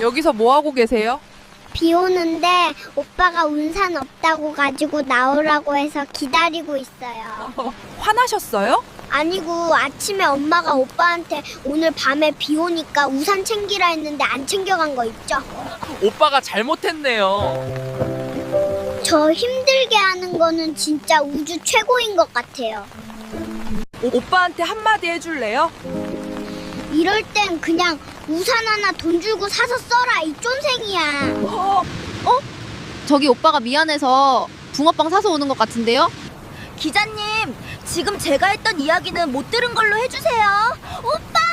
여기서 뭐 하고 계세요? 비 오는데 오빠가 운산 없다고 가지고 나오라고 해서 기다리고 있어요. 화나셨어요? 아니고 아침에 엄마가 오빠한테 오늘 밤에 비 오니까 우산 챙기라 했는데 안 챙겨간 거 있죠? 오빠가 잘못했네요. 저 힘들게 하는 거는 진짜 우주 최고인 것 같아요. 오빠한테 한마디 해줄래요? 이럴 땐 그냥 우산 하나 돈 주고 사서 써라, 이 쫀생이야. 저기 오빠가 미안해서 붕어빵 사서 오는 것 같은데요? 기자님, 지금 제가 했던 이야기는 못 들은 걸로 해주세요. 오빠!